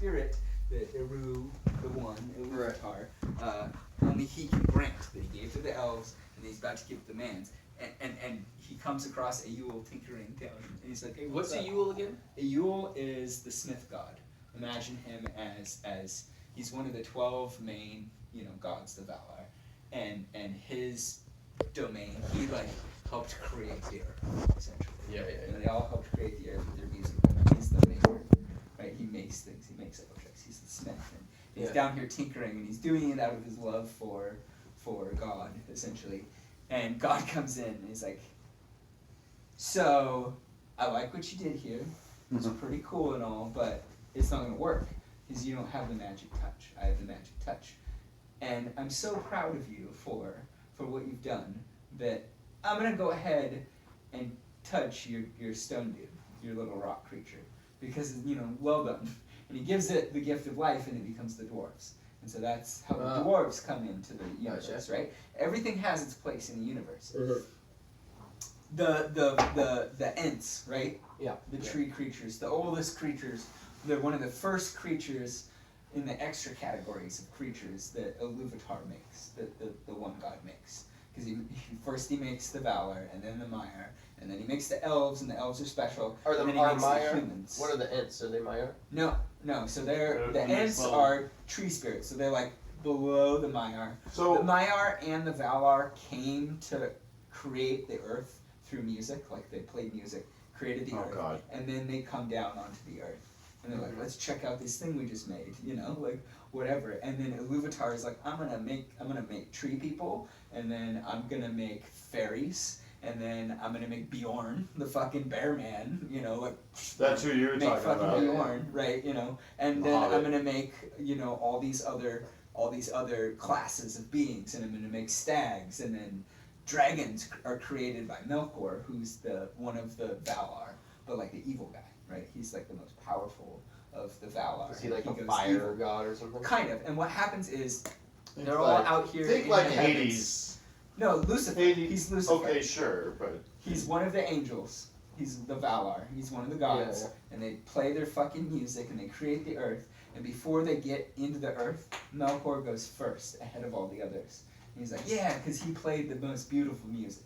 spirit, the Eru, the one, LOTR, only he can grant, that he gave to the elves, and he's about to give to the mans. And he comes across a Yule tinkering down, and he's like, hey, what's a Yule again? A Yule is the smith god. Imagine him as he's one of the 12 main, gods of Valar, and his domain, he like helped create the earth, essentially. Yeah. And they all helped create the earth with their music. He's the maker, right? He makes things. He makes objects. He's the smith, and he's down here tinkering, and he's doing it out of his love for God, essentially. And God comes in, and he's like, so, I like what you did here. It's pretty cool and all, but it's not going to work, because you don't have the magic touch. I have the magic touch. And I'm so proud of you for what you've done, that I'm going to go ahead and touch your stone dude, your little rock creature, because, well done. And he gives it the gift of life, and it becomes the dwarves. And so that's how the dwarves come into the universe, right? Everything has its place in the universe. The Ents, right? Yeah. The tree creatures, the oldest creatures. They're one of the first creatures in the extra categories of creatures that Ilúvatar makes, that the one god makes. Because he makes the Valar, and then the Maiar, and then he makes the elves, and the elves are special. Are the Maiar? Humans. What are the Ents? Are they Maiar? No. So the Ents are tree spirits, so they're like below the Maiar. So the Maiar and the Valar came to create the earth through music, like they played music, created the earth, God. and then they come down onto the earth. And they're like, let's check out this thing we just made, like whatever. And then Ilúvatar is like, I'm gonna make tree people, and then I'm gonna make fairies, and then I'm gonna make Bjorn, the fucking bear man, like that's who you're talking fucking about. Bjorn, right? And then I'm gonna make all these other classes of beings, and I'm gonna make stags, and then dragons are created by Melkor, who's one of the Valar, but like the evil guy. Right, he's like the most powerful of the Valar. Is he like a fire god or something? Kind of. And what happens is they're all out here. Think in like the Hades. No, Lucifer. He's Lucifer. Okay, sure, but he's one of the angels. He's the Valar. He's one of the gods. Yeah. And they play their fucking music, and they create the earth. And before they get into the earth, Melkor goes first, ahead of all the others. And he's like, yeah, because he played the most beautiful music.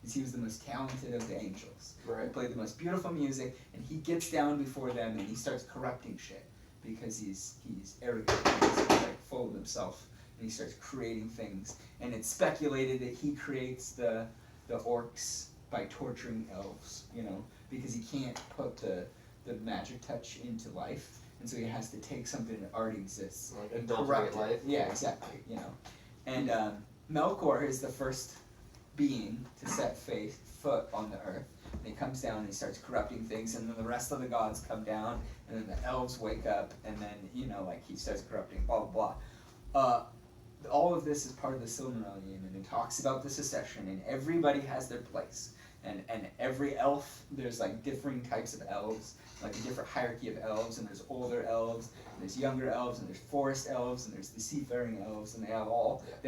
He was the most talented of the angels. Right. He played the most beautiful music, and he gets down before them, and he starts corrupting shit because he's arrogant, he's like full of himself, and he starts creating things. And it's speculated that he creates the orcs by torturing elves, because he can't put the magic touch into life, and so he has to take something that already exists and corrupt it. Life. Yeah, exactly. And Melkor is the first being to set foot on the earth. And he comes down and he starts corrupting things, and then the rest of the gods come down, and then the elves wake up, and then he starts corrupting, blah blah blah. All of this is part of the Silmarillion, and it talks about the succession, and everybody has their place. And every elf, there's like differing types of elves, like a different hierarchy of elves, and there's older elves, and there's younger elves, and there's forest elves, and there's the seafaring elves, and they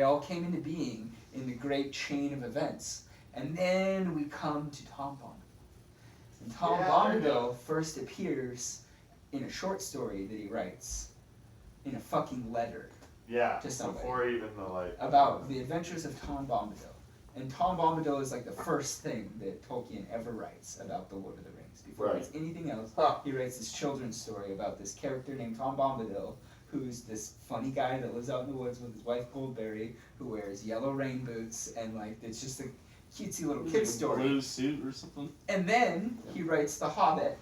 all came into being in the great chain of events. And then we come to Tom Bombadil. And Tom Bombadil first appears in a short story that he writes in a fucking letter to somebody. Before even about the adventures of Tom Bombadil. And Tom Bombadil is like the first thing that Tolkien ever writes about the Lord of the Rings. Before he writes anything else, he writes this children's story about this character named Tom Bombadil, who's this funny guy that lives out in the woods with his wife Goldberry, who wears yellow rain boots, and it's just a cutesy little kid story. Blue suit or something. And then he writes The Hobbit,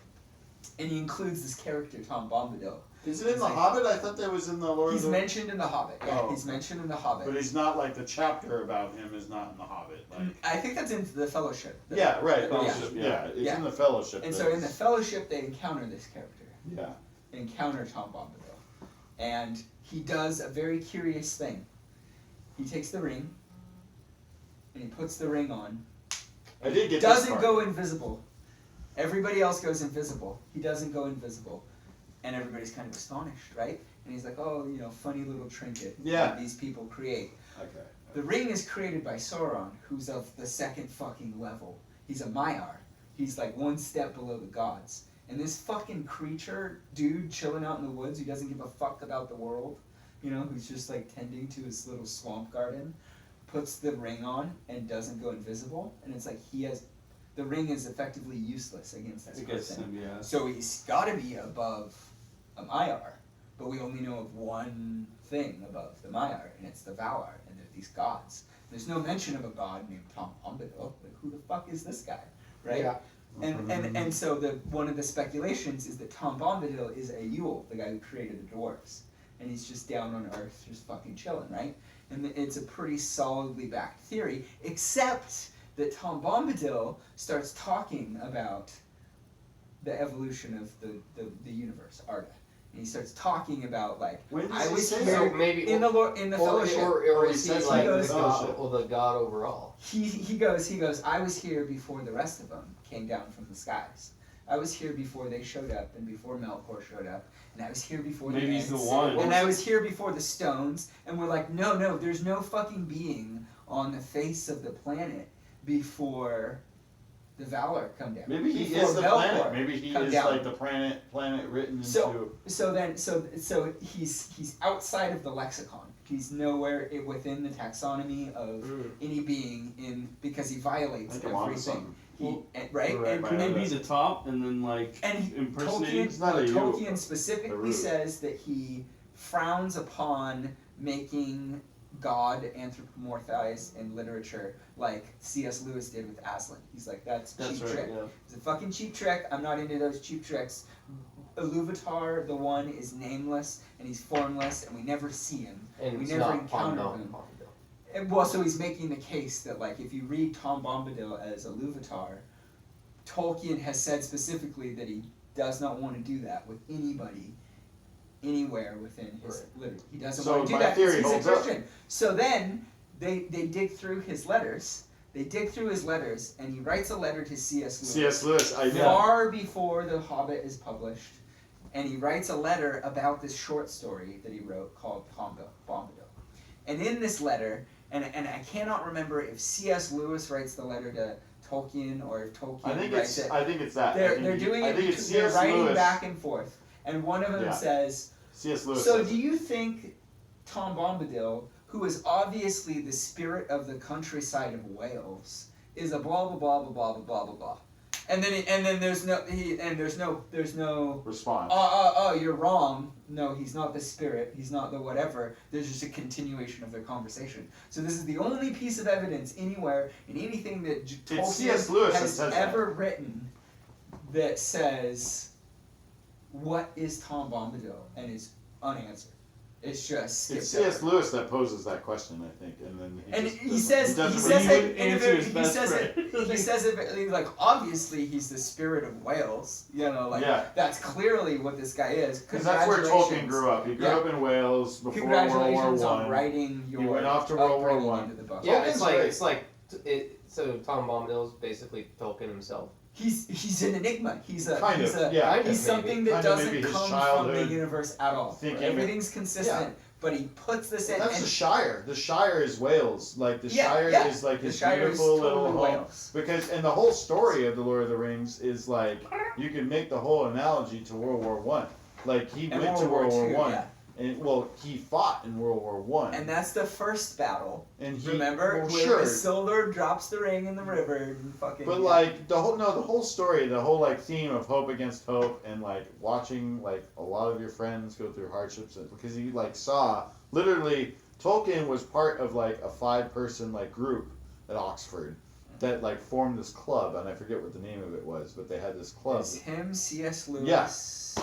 and he includes this character Tom Bombadil. Is it in The Hobbit? I thought that was in the Lord of the... He's mentioned in The Hobbit. Yeah, Oh. He's mentioned in The Hobbit. But he's not the chapter about him is not in The Hobbit. I think that's in the Fellowship. Yeah, right. Fellowship, It's in the Fellowship. And so in the Fellowship, they encounter this character. Yeah. They encounter Tom Bombadil. And he does a very curious thing. He takes the ring, and he puts the ring on. I did get Doesn't go invisible. Everybody else goes invisible. He doesn't go invisible. And everybody's kind of astonished, right? And he's like, oh, funny little trinket that these people create. Okay. The ring is created by Sauron, who's of the second fucking level. He's a Maiar. He's like one step below the gods. And this fucking creature, dude, chilling out in the woods, who doesn't give a fuck about the world, you know, who's just like tending to his little swamp garden, puts the ring on and doesn't go invisible. And it's like the ring is effectively useless against this person. Yeah. So he's got to be above a Maiar. But we only know of one thing above the Maiar, and it's the Valar, and they're these gods. There's no mention of a god named Tom Bombadil. Like, who the fuck is this guy, right? Yeah. And so one of the speculations is that Tom Bombadil is Aul, the guy who created the dwarves, and he's just down on Earth, just fucking chilling, right? And it's a pretty solidly backed theory, except that Tom Bombadil starts talking about the evolution of the universe, Arda. And he starts talking about like When does I he was say here So maybe in the fellowship. or he is he says like goes- the god overall? He goes, I was here before the rest of them came down from the skies. I was here before they showed up and before Melkor showed up. And I was here before Maybe the he's the Ents, one. and I was here before the stones. And we're like, no, there's no fucking being on the face of the planet before the Valar come down. Maybe he Before is the Melkor planet. Maybe he come is down. like the planet written into. So he's outside of the lexicon. He's nowhere within the taxonomy of any being because he violates I think I'm onto everything. something. Right? You're right, And, by and, Maybe the top, and then like impersonating. It's not a you, Tolkien a specifically root. says that he frowns upon making God anthropomorphized in literature like C.S. Lewis did with Aslan. He's like, that's cheap right. trick. Yeah. It's a fucking cheap trick. I'm not into those cheap tricks. Iluvatar, the one, is nameless and he's formless and we never see him. And We it's never not encountered Bombadil. him. And, well, so he's making the case that like if you read Tom Bombadil as Iluvatar, Tolkien has said specifically that he does not want to do that with anybody anywhere within his literature. He doesn't So want to do my that because theory he's a holds up. Christian. So then they dig through his letters. And he writes a letter to C.S. Lewis. C.S. Lewis, I know. Far before The Hobbit is published. And he writes a letter about this short story that he wrote called Bombadil. And in this letter, and I cannot remember if C.S. Lewis writes the letter to Tolkien or if Tolkien writes it. I think it's that. They're doing I it. think it's They're C.S. writing Lewis. back and forth, and one of them Yeah. says, C.S. Lewis. "So says do it. you think Tom Bombadil, who is obviously the spirit of the countryside of Wales, is a blah blah blah blah blah blah blah blah blah?" And then there's no Response. oh, you're wrong. No, he's not the spirit. He's not the whatever. There's just a continuation of their conversation. So this is the only piece of evidence anywhere in anything that It's C.S. Lewis that has says that. ever written that says, what is Tom Bombadil? And it's unanswered. It's just It's skipped C.S. over. Lewis that poses that question, I think, and then He says doesn't it. answer his He best says friend. it. He says it like obviously he's the spirit of Wales. You know, like Yeah. that's clearly what this guy is. Because that's where Tolkien grew up. He grew Yeah. up in Wales before World War Congratulations on One. writing your He went off to World War upbringing One. into the book. Yeah, Tolkien's great. so Tom Bombadil is basically Tolkien himself. He's an enigma. He's Yeah. something Kind that of doesn't maybe his come from the childhood universe at all. thinking. Everything's consistent, but he puts this in. That's and the Shire. The Shire is Wales. Like the Shire is like the his Shire is beautiful little totally home. Wales. Because and the whole story of the Lord of the Rings is like you can make the whole analogy to World War One. Like he And went to World War II, One, yeah. and well, he fought in World War One. And that's the first battle. And he Remember, well, where sure. Isildur drops the ring in the river and fucking. But yeah. like the whole story, the whole like theme of hope against hope, and like watching like a lot of your friends go through hardships, because he like saw literally Tolkien was part of like a 5-person like group at Oxford that like formed this club, and I forget what the name of it was, but they had this club. It's him, C.S. Lewis. Yeah.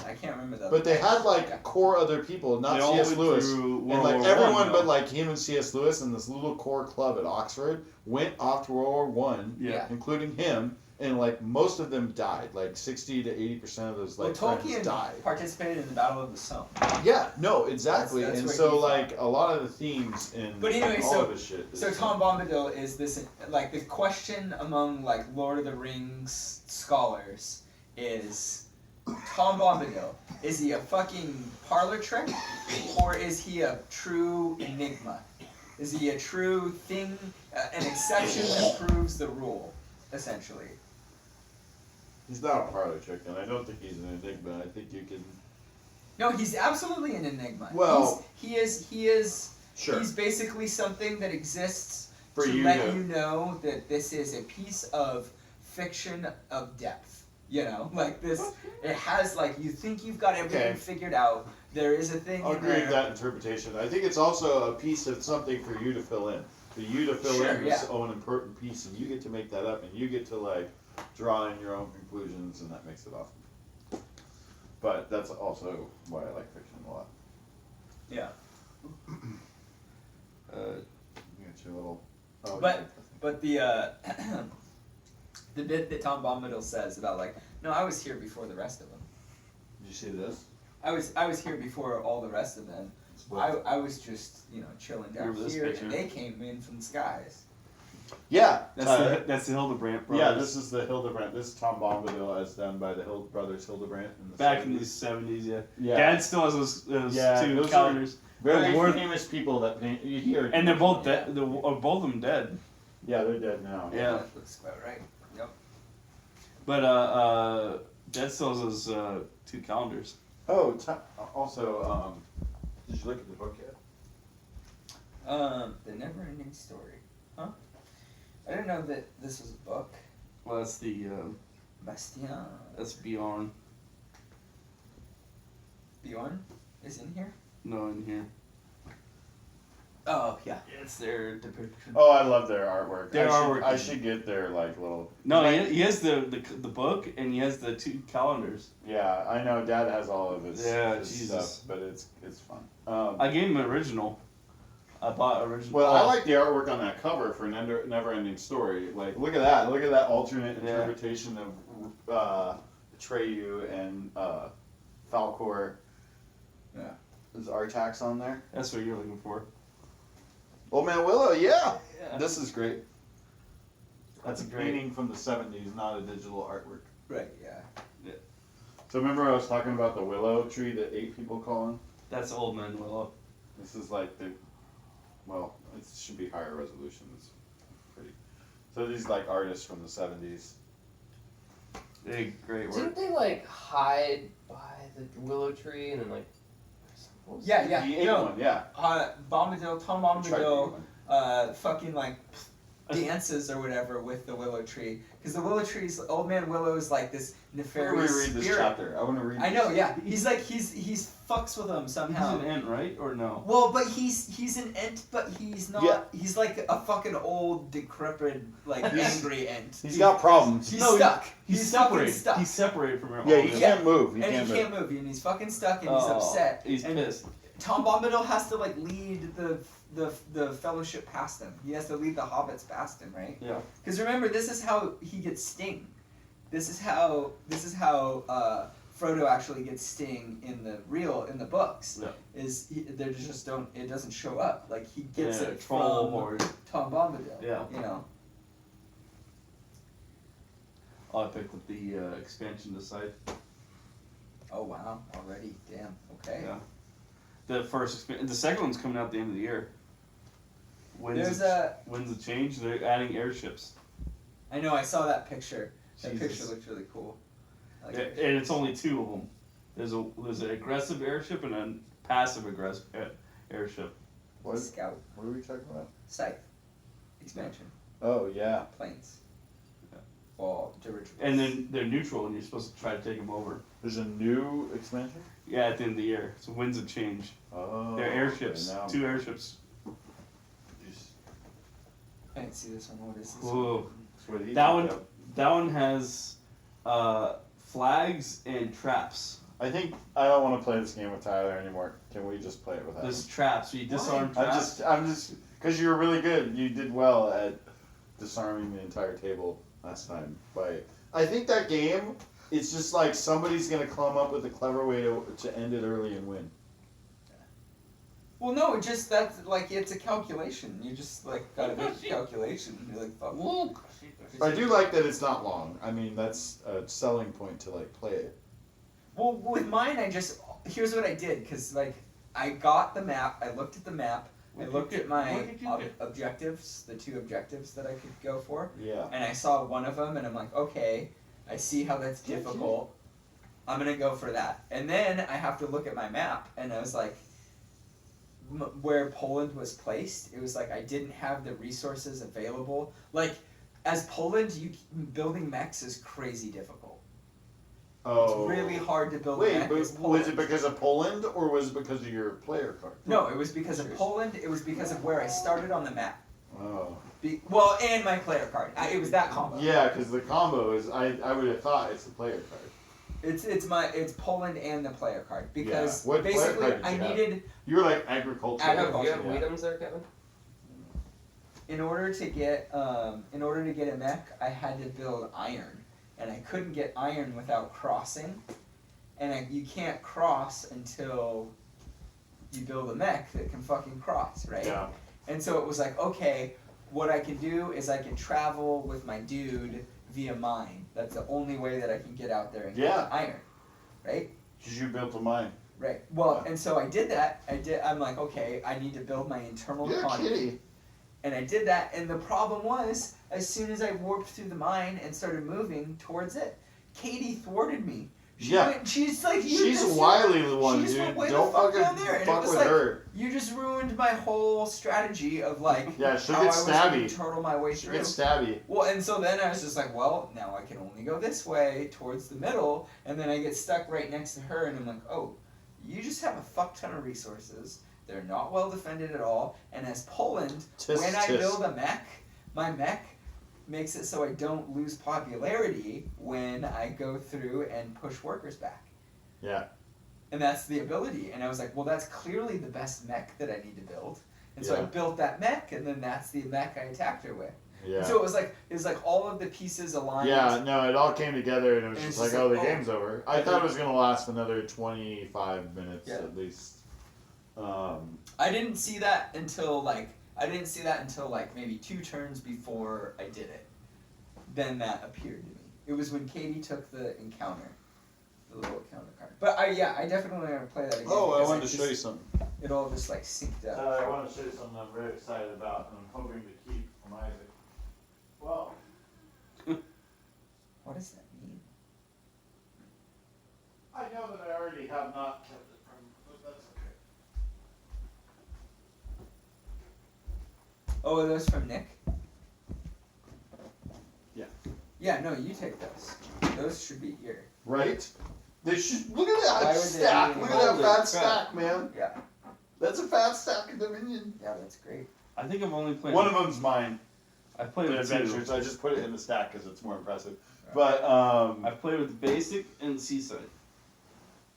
I can't remember the. But they had like Yeah. core other people, not They all C.S. went Lewis. through And World like War everyone I, but though. like him and C.S. Lewis and this little core club at Oxford went off to World War One, Yeah. including him, and like most of them died. Like 60 to 80% of those like well, friends Tolkien died. participated in the Battle of the Somme. Yeah, no, exactly. That's and where so he like a lot of the themes in But anyway, all so- of his shit. Is, So Tom Bombadil is this like the question among like Lord of the Rings scholars is Tom Bombadil, is he a fucking parlor trick or is he a true enigma? Is he a true thing, an exception that proves the rule, essentially? He's not a parlor trick, and I don't think he's an enigma. I think you can. No, he's absolutely an enigma. Well, he is. Sure. He's basically something that exists For to you let to- you know that this is a piece of fiction of depth. You know, like this. It has like you think you've got everything Okay. figured out. There is a thing I'll in agree there. with that interpretation. I think it's also a piece of something for you to fill in. For you to fill Sure, in yeah. this own important piece, and you get to make that up, and you get to like draw in your own conclusions, and that makes it awesome. But that's also why I like fiction a lot. Yeah. You got your little. Oh, But the the bit that Tom Bombadil says about like, no, I was here before the rest of them. Did you see this? I was here before all the rest of them. I was just chilling down Remember this here, picture? and they came in from the skies. Yeah, That's the Hildebrandt brothers. yeah. This is the Hildebrandt. This is Tom Bombadil, as done by the brothers Hildebrandt in the back in 70s. the 70s. Yeah. Yeah. Dad still has those Yeah, two those are- calendars, Very Worth- famous people that paint. You hear. and they're both dead. Both of them dead. Yeah, they're dead now. Yeah. That looks about right. Yep. But Dad still has those two calendars. Oh, also, did you look at the book yet? The Never-Ending Story. Huh? I didn't know that this was a book. Well, that's the Bastien. that's Bjorn. Bjorn is in here. No, in here. Oh yeah. It's their depiction. Oh, I love their artwork. Their artwork I is- should get their like little. No, Like- he has the book and he has the two calendars. Yeah, I know. Dad has all of his, Yeah, his Jesus. stuff, but it's fun. I gave him an original. I bought original. Well, I like the artwork on that cover for Never-Ending Story. Like, look at that. Look at that alternate Yeah. interpretation of Atreyu and Falcor. Yeah. There's Artax on there. That's what you're looking for. Old Man Willow, yeah. Yeah. This is great. That's a great. painting from the 70s, not a digital artwork. Right. Yeah. So remember I was talking about the willow tree that 8 people call in? That's Old Man Willow. This is like the, well, it should be higher resolution. It's pretty. So these like artists from the 70s. They great work. Didn't they like hide by the willow tree and then like? what was Yeah. it? Yeah. The 8 No. one, yeah. Bombadil, Tom I tried the 8 Bombadil, one. fucking like dances or whatever with the willow tree, because the willow tree's Old Man Willow is like this I want nefarious to read this spirit. chapter. I want to read. I know. this. Yeah. He's like he's fucks with them somehow. He's an ant, right? Or no? Well, but he's an ent, but he's not. Yeah. He's like a fucking old, decrepit, like angry ent. He's got problems. He's No, stuck. He's fucking separated. stuck. He's separated from her. Yeah, all he of Yeah. can't move. He and can't he move. can't move, and he's fucking stuck, and he's Oh, upset. He's and pissed. Tom Bombadil has to like lead the fellowship past him. He has to lead the hobbits past him, right? Yeah. Because remember, this is how he gets Sting. This is how Frodo actually gets Sting in the books. Yeah. They just don't. It doesn't show up. Like he gets Yeah, it troll from horde. Tom Bombadil. Yeah. You know. Oh, I picked up the expansion to Scythe. Oh wow! Already, damn. Okay. Yeah. The second one's coming out at the end of the year. There's When's the change? They're adding airships. I know. I saw that picture. That Jesus. picture looked really cool. I like Yeah, it. and it's only 2 of them. There's an aggressive airship and a passive aggressive airship. What? Scout. What are we talking about? Scythe. Expansion. Oh yeah. Planes. Yeah. All dirigibles. And then they're neutral, and you're supposed to try to take them over. There's a new expansion. Yeah, at the end of the year. So winds of change. Oh. They're airships. okay, now- 2 airships. Jeez. I didn't see this one. What is this? Whoa. That's what he That did, one. yep. That one has flags and traps. I think I don't want to play this game with Tyler anymore. Can we just play it without There's him? traps. So you disarm traps. I'm just, because you were really good. You did well at disarming the entire table last time. I think that game, it's just like somebody's gonna come up with a clever way to end it early and win. Well, no, just that's like it's a calculation. You just like gotta make a calculation. You're like, fuck. Look. I do like that it's not long. I mean, that's a selling point to like play it. Well, with mine, here's what I did, because like I got the map. I looked at the map. I looked at my What did you get? objectives, the 2 objectives that I could go for, Yeah. and I saw one of them, and I'm like, okay, I see how that's difficult. I'm gonna go for that. And then I have to look at my map, and I was like, where Poland was placed, it was like I didn't have the resources available. Like, as Poland, building mechs is crazy difficult. Oh. It's really hard to build a Wait, mech but as was Poland. it because of Poland or was it because of your player card? No, it was because of Poland. It was because of where I started on the map. Oh. Well, and my player card. It was that combo. Yeah, because the combo is I would have thought it's the player card. It's Poland and the player card because What player basically card did I you have? needed You were like agriculture. Do you have yeah. Weedums there, Kevin? in order to get a mech, I had to build iron, and I couldn't get iron without crossing, and you can't cross until you build a mech that can fucking cross, right? Yeah. And so it was like, okay, what I can do is I can travel with my dude via mine. That's the only way that I can get out there and get iron, right? Because you built a mine. Right. Well, and so I did that. I'm like, okay, I need to build my internal economy. Kitty. And I did that, and the problem was, as soon as I warped through the mine and started moving towards it, Katie thwarted me. She's like, she's a wily one, she just dude. went way Don't the fuck fucking down there, and fuck it was with like, her. you just ruined my whole strategy of like Yeah, she'll how get I was going stabby. to turtle my way She through. gets stabby. Well, and so then I was just like, well, now I can only go this way towards the middle, and then I get stuck right next to her, and I'm like, oh, you just have a fuck ton of resources. They're not well defended at all, and as Poland, when I build a mech, my mech makes it so I don't lose popularity when I go through and push workers back. Yeah. And that's the ability. And I was like, well, that's clearly the best mech that I need to build. And so I built that mech, and then that's the mech I attacked her with. Yeah. And so it was like all of the pieces aligned. Yeah, no, it all came together, and it was And just it's like, just oh, like, the oh. game's over. I thought it was gonna last another 25 minutes at least. I didn't see that until like maybe 2 turns before I did it. Then that appeared to me. It was when Katie took the encounter, the little encounter card. But I definitely want to play that again. Oh, I because wanted to show you something. It all just like synced up. I want to show you something I'm very excited about, and I'm hoping to keep from Isaac. Well, What does that mean? I know that I already have not kept it from, but that's okay. Oh, are those from Nick? Yeah. Yeah, no, you take those. Those should be here. Right? They should look at that Why would they stack. be Look at that Holy fat crap. stack, man. Yeah. That's a fat stack of Dominion. Yeah, that's great. I think I've only played One of them's mine. I played The with adventures. two. I just put it in the stack because it's more impressive. Right. But I've played with Basic and Seaside.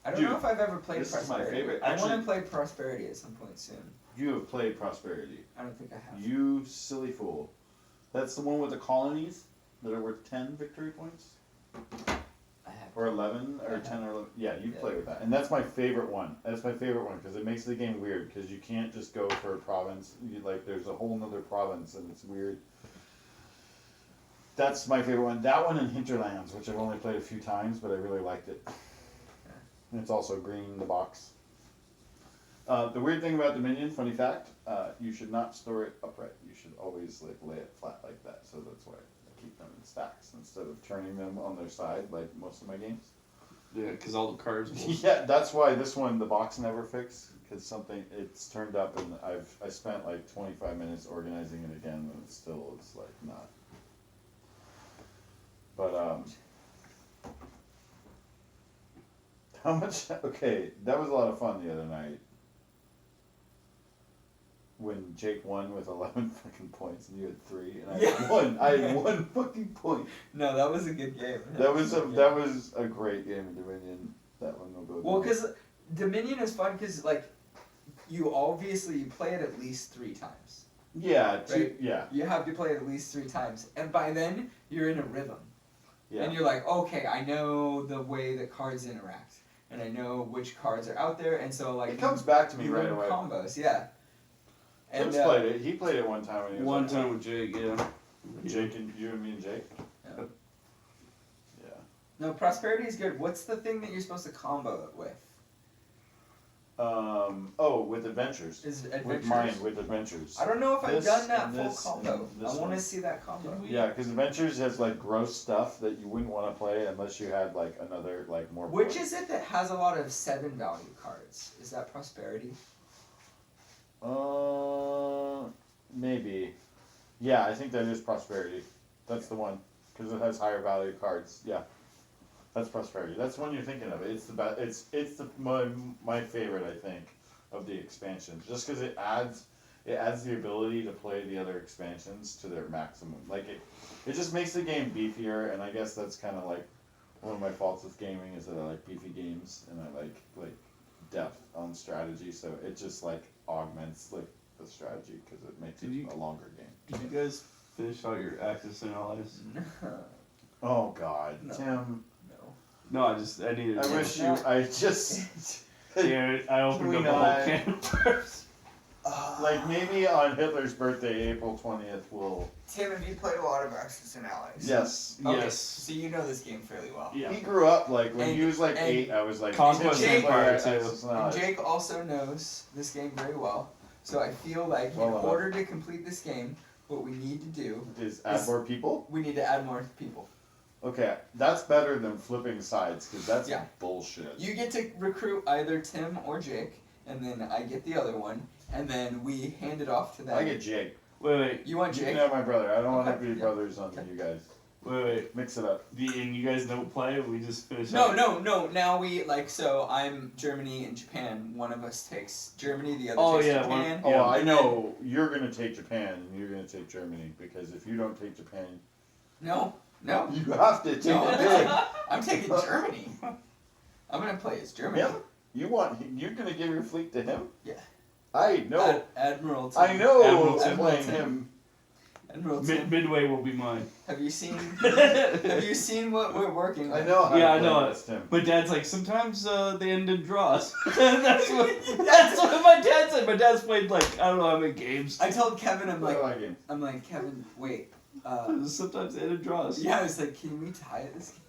I don't Dude, know if I've ever played this is my Prosperity. favorite. I want Actually- to play Prosperity at some point soon. you have played Prosperity. I don't think I have. You silly fool. That's the one with the colonies that are worth 10 victory points? I have. Or 11? Or 10 or 11? Yeah, you play with that. And that's my favorite one. That's my favorite one because it makes the game weird because you can't just go for a province. There's a whole nother province and it's weird. That's my favorite one. That one and Hinterlands, which I've only played a few times, but I really liked it. And it's also green in the box. The weird thing about Dominion, funny fact, you should not store it upright. You should always lay it flat like that. So that's why I keep them in stacks instead of turning them on their side like most of my games. Yeah, because all the cards will... Yeah, that's why this one the box never fixed because it's turned up and I spent like 25 minutes organizing it again and it's like not. But how much? Okay, that was a lot of fun the other night. When Jake won with 11 fucking points and you had 3 and I had 1. I had 1 fucking point. No, that was a good game. That was a great game of Dominion. That one will go. Well, because Dominion is fun because like you play it at least 3 times. Yeah, Right? yeah. You have to play it at least 3 times, and by then you're in a rhythm. Yeah. And you're like, okay, I know the way that cards interact, and I know which cards are out there, and so like It comes back to me you right learn away. combos, yeah. And Tim's played it. He played it one time when he was One like, time with Jake, yeah. Jake and you and me and Jake. Yeah. Yeah. No, Prosperity is good. What's the thing that you're supposed to combo it with? With adventures. Is With Adventures? mine, with adventures. I don't know if I've This done that and full this combo. and this I want one. to see that combo. Yeah, because adventures has like gross stuff that you wouldn't want to play unless you had like another like more. Which points. is it that has a lot of 7 value cards? Is that Prosperity? Maybe. Yeah, I think that is prosperity. That's the one because it has higher value cards. Yeah, that's prosperity. That's the one you're thinking of. It's the best. It's the my favorite. I think of the expansions just because it adds the ability to play the other expansions to their maximum. Like it just makes the game beefier, and I guess that's kind of like one of my faults with gaming is that I like beefy games and I like depth on strategy. So it just like augments like the strategy because it makes it a longer game. Did you guys finish all your Axis and Allies? No. Oh God, No. Tim! No, I needed. I wish you. I just. Yeah, I opened Can up we a whole not- can of worms. Like maybe on Hitler's birthday, April 20th, we'll. Tim, have you played a lot of Axis and Allies? Yes. Okay, Yes. So you know this game fairly well. Yeah. He grew up like when he And- was like and 8. I was like. Conquest Tim, Empire, Axis too. and And Allies. Jake also knows this game very well. So I feel like Well in enough. order to complete this game, what we need to do, Is add more people? we need to add more people. Okay, that's better than flipping sides because that's Yeah. bullshit. You get to recruit either Tim or Jake, and then I get the other one, and then we hand it off to them. I get Jake. Wait, You want You Jake? can have my brother. I don't want to Okay, be yeah. brothers on you guys. wait. Mix it up. And you guys don't play? We just finished. No, up? no. Now we so I'm Germany and Japan. One of us takes Germany, the other Oh, takes yeah, one- Japan. Oh, Yeah, I and know you're gonna take Japan and you're gonna take Germany because if you don't take Japan, No. you have to take No, it. I'm taking Germany. I'm gonna play as Germany. Him? You're gonna give your fleet to him? Yeah. I know. Admiral Tim. I know. Admiral I'm Tim. playing him. Admiral Tim. Midway will be mine. Have you seen? Have you seen what we're working I with? know. How Yeah, to I play know against him. But Dad's like, sometimes they end in draws. that's what my dad said. My dad's played like, I don't know how many games. I told Kevin, I'm What like, do I get? Kevin, wait. Sometimes they end in draws. Yeah, I was like, can we tie this game?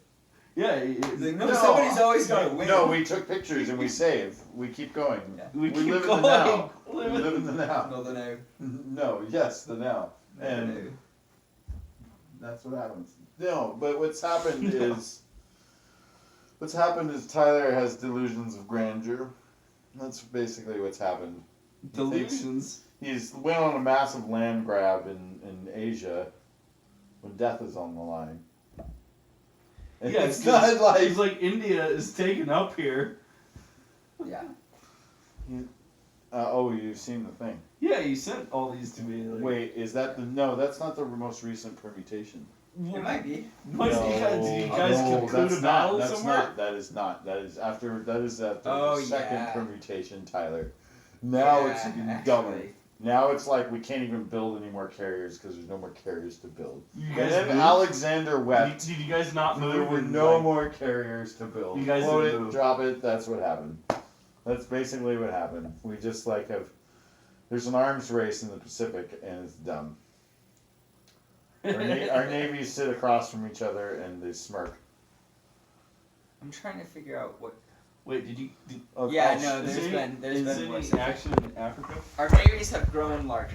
Yeah. He's like, no, somebody's always gotta win. No, we took pictures and we save. We keep going. Yeah. we keep live in going. the now. We live in the now. No, the no. No, yes, the now. And that's what happens. No, but what's happened is Tyler has delusions of grandeur. That's basically what's happened. Delusions. He's went on a massive land grab in Asia when death is on the line. And Yeah, it's not like He's like, India is taken up here. Yeah. you've seen the thing. Yeah, you sent all these to me. Like, Wait, is that no? That's not the most recent permutation. It might be. What did you guys no, conclude that's a battle not, that's somewhere? not. That is not. That is after. That is after Oh, the second yeah. permutation, Tyler. Now Yeah, it's even actually. dumber. Now it's like we can't even build any more carriers because there's no more carriers to build. You And guys then moved? Alexander wept. Did you guys not move? There were and, no like- more carriers to build. You guys Quote didn't it, move. drop it. That's what happened. That's basically what happened. We just like have. There's an arms race in the Pacific, and it's dumb. Our navies sit across from each other, and they smirk. I'm trying to figure out what. Wait, did you? Oh, Yeah, gosh. no, Is there's any been action in Africa? Our navies have grown larger.